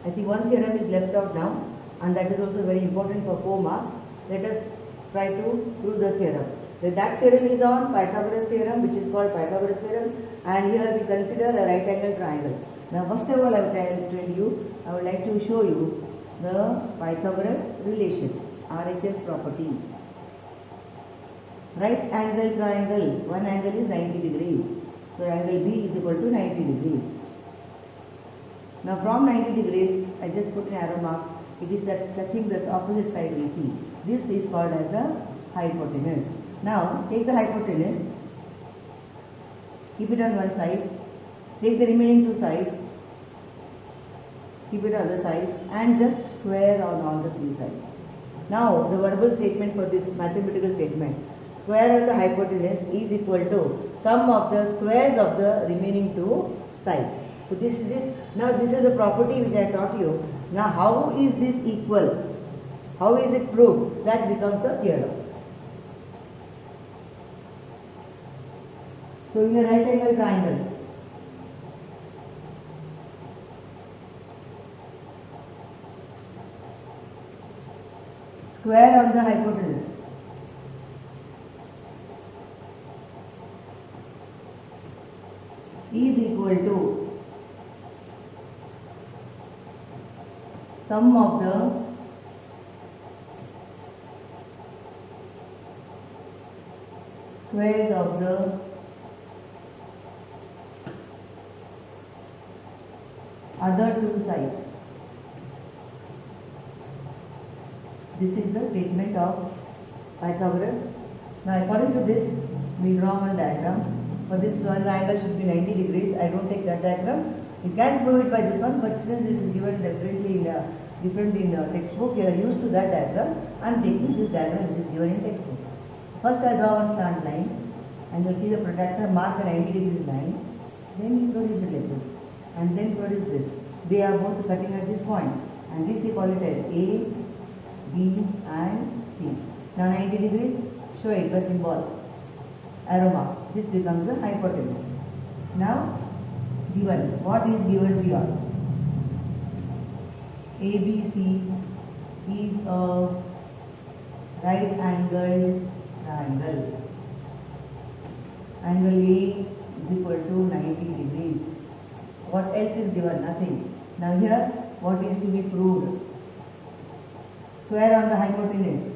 I think one theorem is left out now, and that is also very important for 4 marks. Let us try to prove the theorem. That theorem is on Pythagoras theorem, which is called Pythagoras theorem, and here we consider a right angle triangle. Now first of all, I would like to show you the Pythagoras relation, RHS property. Right angle triangle, one angle is 90 degrees. So angle B is equal to 90 degrees. Now from 90 degrees, I just put an arrow mark. It is touching the opposite side we see. This is called as the hypotenuse. Now take the hypotenuse, keep it on one side, take the remaining two sides, keep it on the sides, and just square on all the three sides. Now the verbal statement for this mathematical statement, square of the hypotenuse is equal to sum of the squares of the remaining two sides. So this is a property which I taught you. Now how is this equal? How is it proved? That becomes a theorem. So in a right angle triangle, square of the hypotenuse is equal to sum of the squares of the other two sides. This is the statement of Pythagoras. Now according to this, we draw one diagram. For this one, the angle should be 90 degrees. I don't take that diagram. You can prove it by this one, but since it is given differently in the textbook, you are used to that diagram. I am taking this diagram which is given in textbook. First I draw one slant line, and you see the protractor mark a 90 degrees line. Then you produce it like this, and then produce this. They are both cutting at this point, and this we call it as A, B and C. Now 90 degrees, show it by symbol, arrow mark. This becomes the hypotenuse. Now given, what is given beyond? ABC is a right angled triangle. Angle A is equal to 90 degrees. What else is given? Nothing. Now here, what is to be proved? Square on the hypotenuse.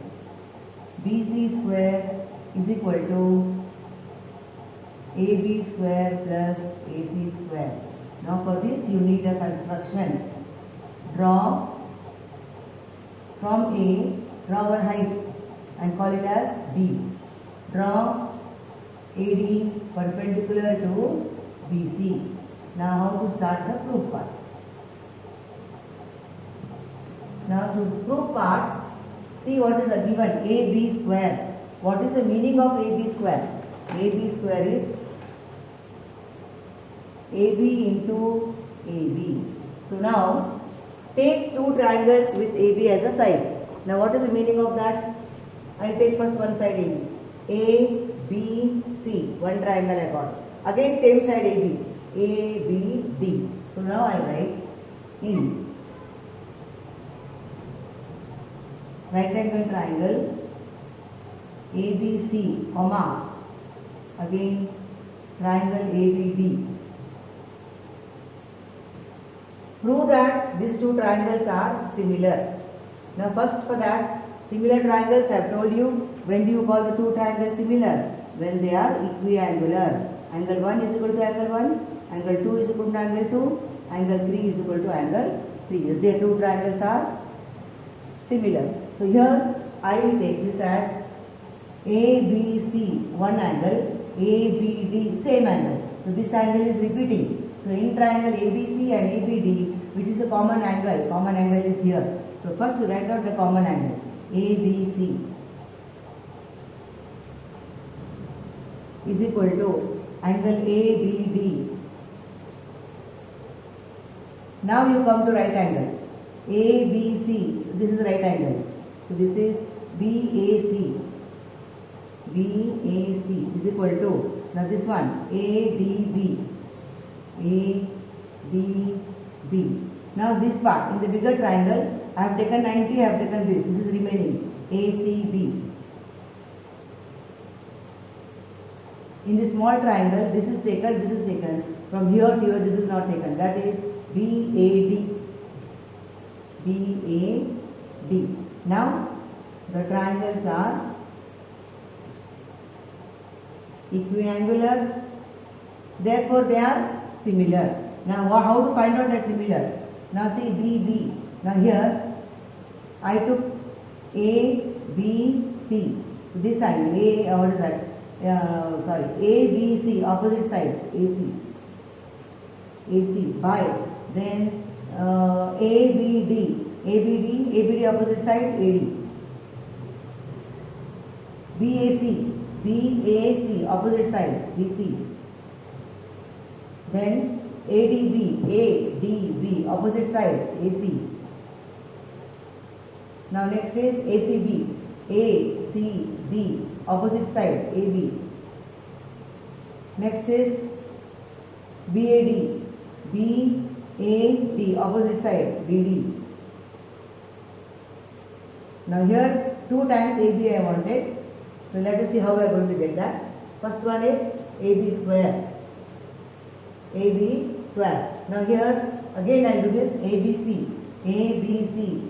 BC square is equal to AB square plus AC square. Now for this you need a construction. Draw from A, draw one height and call it as D. Draw AD perpendicular to BC. Now how to start the proof part? Now to proof part, see what is the given AB square. What is the meaning of AB square? AB square is AB into AB. So now take two triangles with AB as a side. Now what is the meaning of that? I will take first one side AB. A, B, C. One triangle I got. Again same side AB. A, B, D. So now I write in right angle triangle ABC, comma, again triangle ABD. Prove that these two triangles are similar. Now first for that, similar triangles I have told you, when do you call the two triangles similar? When they are equiangular. Angle 1 is equal to angle 1, angle 2 is equal to angle 2, angle 3 is equal to angle 3. If their two triangles are similar. So here I will take this as ABC, one angle, ABD, same angle. So this angle is repeating. So in triangle ABC and ABD, which is a common angle is here. So first you write out the common angle, ABC is equal to angle ABD. Now you come to right angle, ABC, this is right angle. So this is BAC. BAC is equal to, now this one, ADB. ADB. Now this part, in the bigger triangle, I have taken 90, I have taken this. This is remaining, ACB. In the small triangle, this is taken. From here to here, this is not taken. That is BAD. BAD. Now, the triangles are equiangular. Therefore, they are similar. Now, how to find out that similar? Now, see BB. Now, here, I took A, B, C. So, this side, what is that? A, B, C, opposite side, AC, by, then ABD, opposite side, AD, BAC, opposite side, BC, then ADB, opposite side, AC. Now next is ACB, opposite side, AB. Next is BAD, opposite side, BD. Now here 2 times AB I wanted. So let us see how we are going to get that. First one is AB square. Now here again I will do this ABC,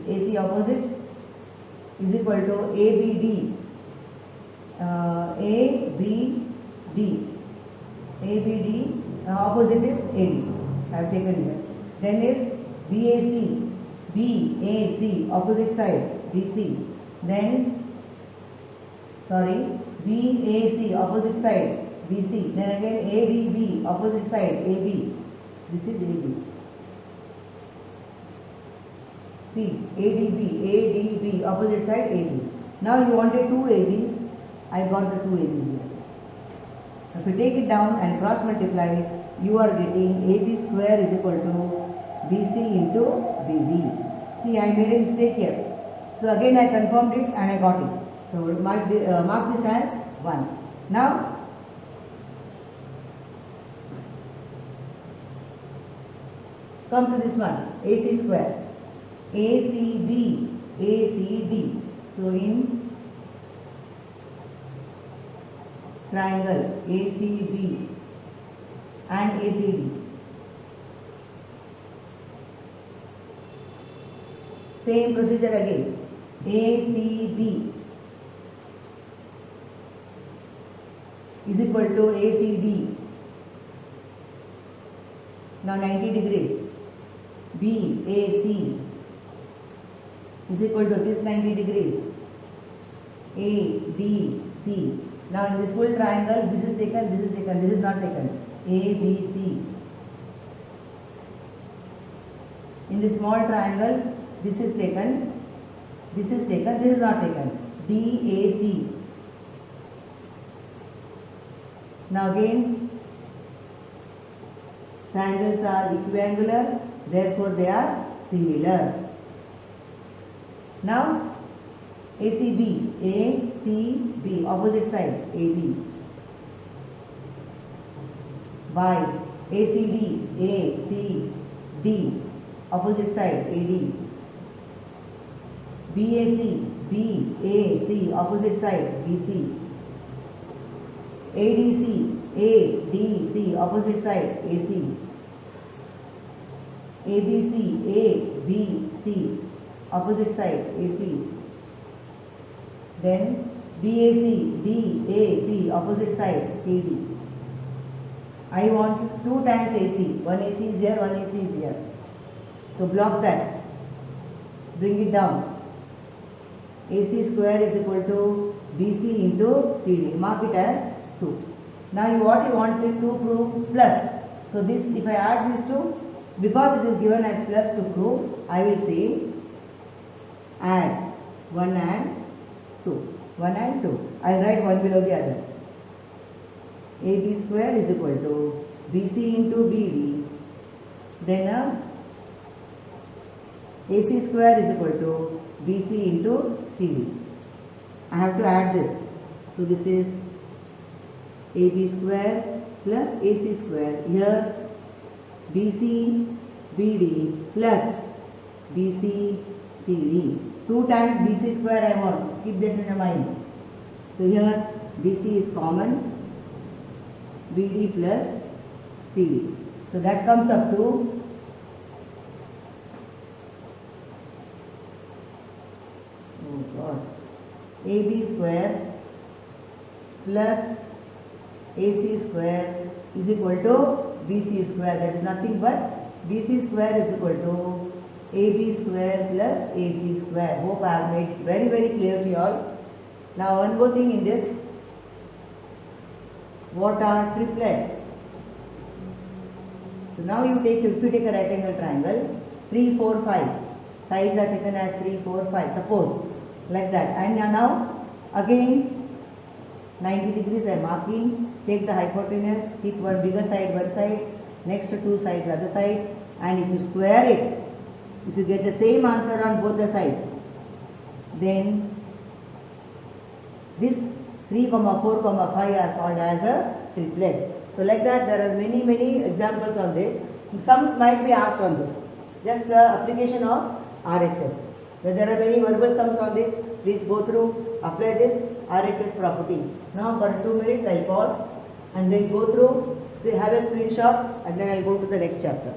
AC opposite is equal to ABD, opposite is AD. I have taken here. Then is BAC, opposite side, BC. Then, BAC, opposite side, BC. Then again ADB, opposite side, AB. This is AB. See, ADB, opposite side, AB. Now you wanted 2 ABs. I got the 2 ABs here. If you take it down and cross multiply, you are getting AB square is equal to BC into BD. See, I made a mistake here. So again I confirmed it and I got it. So mark this as 1. Now, come to this one, AC square. ACD. So in triangle ACB and ACD, same procedure again. ACB is equal to ACD. Now 90 degrees. BAC is equal to this 90 degrees. ADC. Now in this full triangle, this is taken, this is not taken. ABC. In the small triangle, this is taken, this is not taken. DAC. Now again, triangles are equiangular, therefore they are similar. Now ACB, opposite side, AB. By ACD, opposite side, AD. BAC, opposite side, BC. ADC, opposite side, AC. ABC, opposite side, AC. Then BAC, opposite side, CD. I want 2 times AC. One AC is here, one AC is here. So block that. Bring it down. AC square is equal to BC into CD. Mark it as 2. Now what you wanted to prove plus. So this, if I add these two, because it is given as plus to prove, I will say add 1 and 2. 1 and 2. I will write one below the other. AB square is equal to BC into BD. Then AC square is equal to BC into CD. I have to add this. So this is AB square plus AC square. Here BC, BD plus BC CD. 2 times BC square I want. Keep that in your mind. So here BC is common. BD plus CD. So that comes up to AB square plus AC square is equal to BC square. That is nothing but BC square is equal to AB square plus AC square. Hope I have made it very clear to you all. Now one more thing in this. What are triplets? So now if you take a right angle triangle, 3, 4, 5. Sides are taken as 3, 4, 5. Suppose like that. And now again 90 degrees I am marking. Take the hypotenuse, keep one bigger side one side, next to 2 sides other side, and if you square it, if you get the same answer on both the sides, then this 3, 4, 5 are called as a triplets. So like that there are many examples on this. Some might be asked on this. Just the application of RHS. There are many verbal sums on this. Please go through, apply this RHS property. Now for 2 minutes I will pause and then go through, have a screenshot, and then I will go to the next chapter.